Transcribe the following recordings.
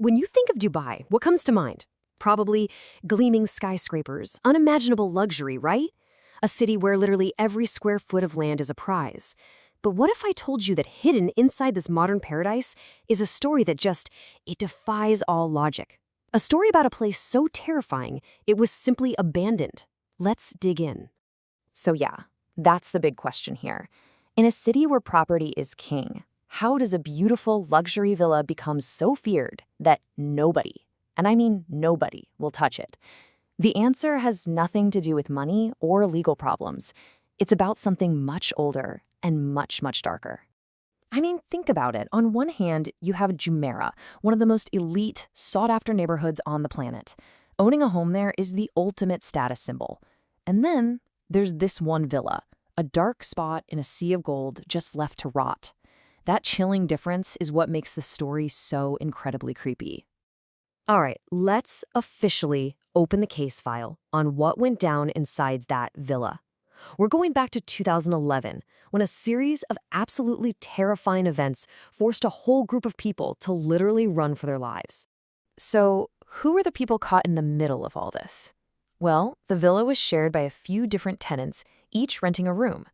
When you think of Dubai, what comes to mind? Probably gleaming skyscrapers, unimaginable luxury, right? A city where literally every square foot of land is a prize. But what if I told you that hidden inside this modern paradise is a story that it defies all logic? A story about a place so terrifying, it was simply abandoned. Let's dig in. So yeah, that's the big question here. In a city where property is king, how does a beautiful luxury villa become so feared that nobody, and I mean nobody, will touch it? The answer has nothing to do with money or legal problems. It's about something much older and much, much darker. I mean, think about it. On one hand, you have Jumeirah, one of the most elite, sought-after neighborhoods on the planet. Owning a home there is the ultimate status symbol. And then there's this one villa, a dark spot in a sea of gold just left to rot. That chilling difference is what makes the story so incredibly creepy. All right, let's officially open the case file on what went down inside that villa. We're going back to 2011, when a series of absolutely terrifying events forced a whole group of people to literally run for their lives. So, who were the people caught in the middle of all this? Well, the villa was shared by a few different tenants, each renting a room.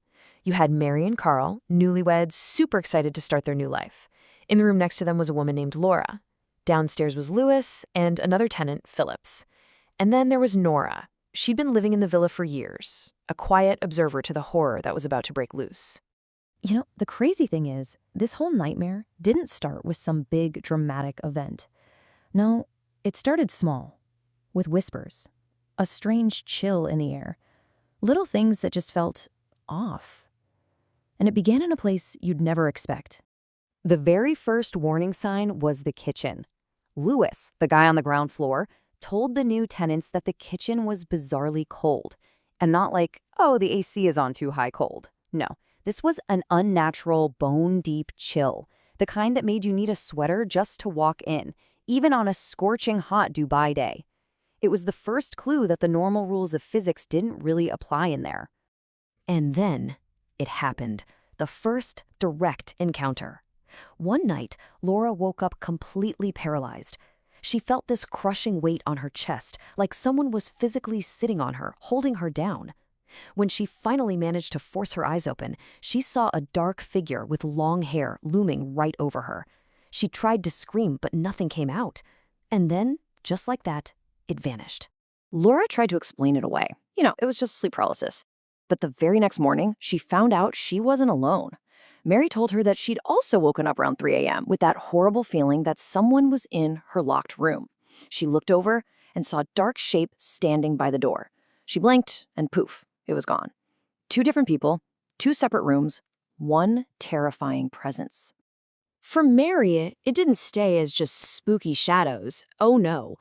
You had Mary and Carl, newlyweds, super excited to start their new life. In the room next to them was a woman named Laura. Downstairs was Louis and another tenant, Phillips. And then there was Nora. She'd been living in the villa for years, a quiet observer to the horror that was about to break loose. You know, the crazy thing is, this whole nightmare didn't start with some big, dramatic event. No, it started small, with whispers, a strange chill in the air, little things that just felt off. And it began in a place you'd never expect. The very first warning sign was the kitchen. Louis, the guy on the ground floor, told the new tenants that the kitchen was bizarrely cold. And not like, oh, the AC is on too high cold. No, this was an unnatural, bone-deep chill, the kind that made you need a sweater just to walk in, even on a scorching hot Dubai day. It was the first clue that the normal rules of physics didn't really apply in there. And then it happened, the first direct encounter. One night, Laura woke up completely paralyzed. She felt this crushing weight on her chest, like someone was physically sitting on her, holding her down. When she finally managed to force her eyes open, she saw a dark figure with long hair looming right over her. She tried to scream, but nothing came out. And then, just like that, it vanished. Laura tried to explain it away. It was just sleep paralysis. But the very next morning, she found out she wasn't alone. Mary told her that she'd also woken up around 3 a.m. with that horrible feeling that someone was in her locked room. She looked over and saw a dark shape standing by the door. She blinked, and poof, it was gone. 2 different people, 2 separate rooms, one terrifying presence. For Mary, it didn't stay as just spooky shadows. Oh no.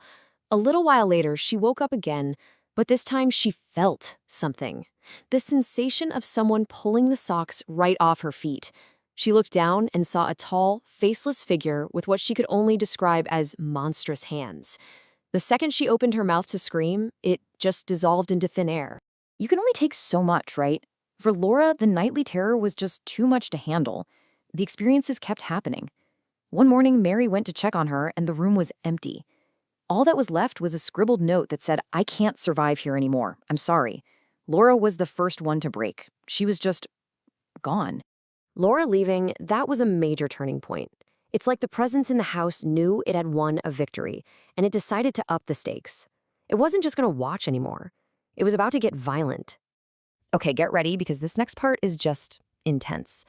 A little while later, she woke up again, but this time she felt something. The sensation of someone pulling the socks right off her feet. She looked down and saw a tall, faceless figure with what she could only describe as monstrous hands. The second she opened her mouth to scream, it just dissolved into thin air. You can only take so much, right? For Laura, the nightly terror was just too much to handle. The experiences kept happening. One morning, Mary went to check on her, and the room was empty. All that was left was a scribbled note that said, "I can't survive here anymore. I'm sorry." Laura was the first one to break. She was just gone. Laura leaving, that was a major turning point. It's like the presence in the house knew it had won a victory, and it decided to up the stakes. It wasn't just going to watch anymore. It was about to get violent. Okay, get ready, because this next part is just intense.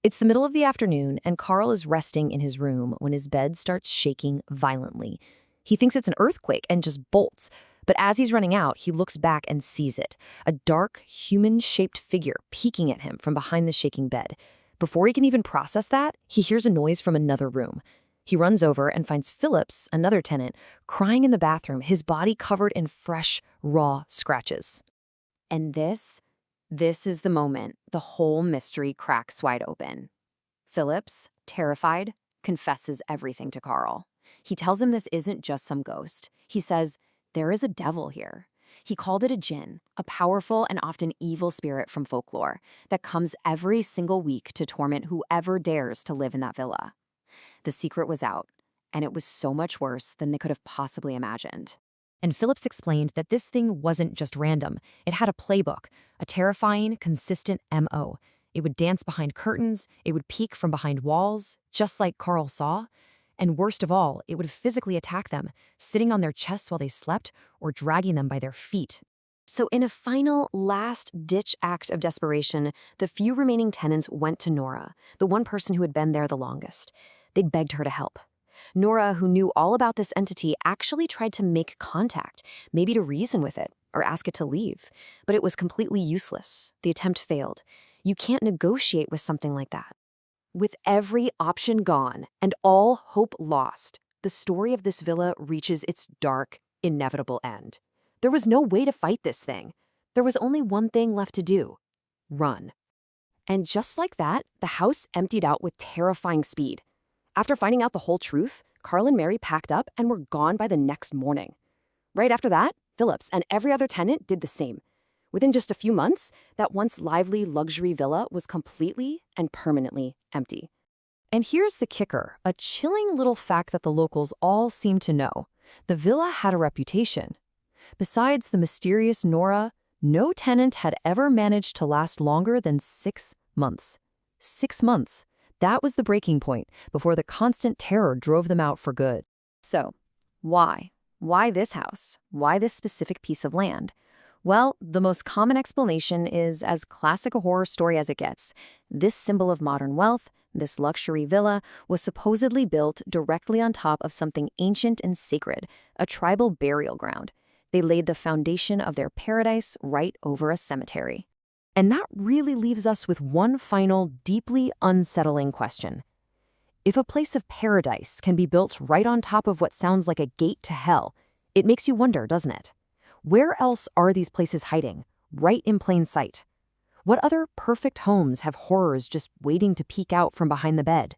It's the middle of the afternoon, and Carl is resting in his room when his bed starts shaking violently. He thinks it's an earthquake and just bolts. But as he's running out, he looks back and sees it, a dark, human-shaped figure peeking at him from behind the shaking bed. Before he can even process that, he hears a noise from another room. He runs over and finds Phillips, another tenant, crying in the bathroom, his body covered in fresh, raw scratches. And this is the moment the whole mystery cracks wide open. Phillips, terrified, confesses everything to Carl. He tells him this isn't just some ghost. He says, there is a devil here. He called it a jinn, a powerful and often evil spirit from folklore that comes every single week to torment whoever dares to live in that villa. The secret was out. and it was so much worse than they could have possibly imagined. And Phillips explained that this thing wasn't just random. It had a playbook, a terrifying, consistent MO. It would dance behind curtains, it would peek from behind walls, just like Carl saw. And worst of all, it would physically attack them, sitting on their chests while they slept or dragging them by their feet. So in a final, last-ditch act of desperation, the few remaining tenants went to Nora, the one person who had been there the longest. They'd begged her to help. Nora, who knew all about this entity, actually tried to make contact, maybe to reason with it or ask it to leave. But it was completely useless. The attempt failed. You can't negotiate with something like that. With every option gone and all hope lost, the story of this villa reaches its dark, inevitable end. There was no way to fight this thing. There was only one thing left to do: run. And just like that, the house emptied out with terrifying speed. After finding out the whole truth, Carl and Mary packed up and were gone by the next morning. Right after that, Phillips and every other tenant did the same. Within just a few months, that once lively luxury villa was completely and permanently empty. And here's the kicker, a chilling little fact that the locals all seem to know. The villa had a reputation. Besides the mysterious Nora, no tenant had ever managed to last longer than 6 months. 6 months. That was the breaking point before the constant terror drove them out for good. So, why? Why this house? Why this specific piece of land? Well, the most common explanation is as classic a horror story as it gets. This symbol of modern wealth, this luxury villa, was supposedly built directly on top of something ancient and sacred, a tribal burial ground. They laid the foundation of their paradise right over a cemetery. And that really leaves us with one final, deeply unsettling question. If a place of paradise can be built right on top of what sounds like a gate to hell, it makes you wonder, doesn't it? Where else are these places hiding, right in plain sight? What other perfect homes have horrors just waiting to peek out from behind the bed?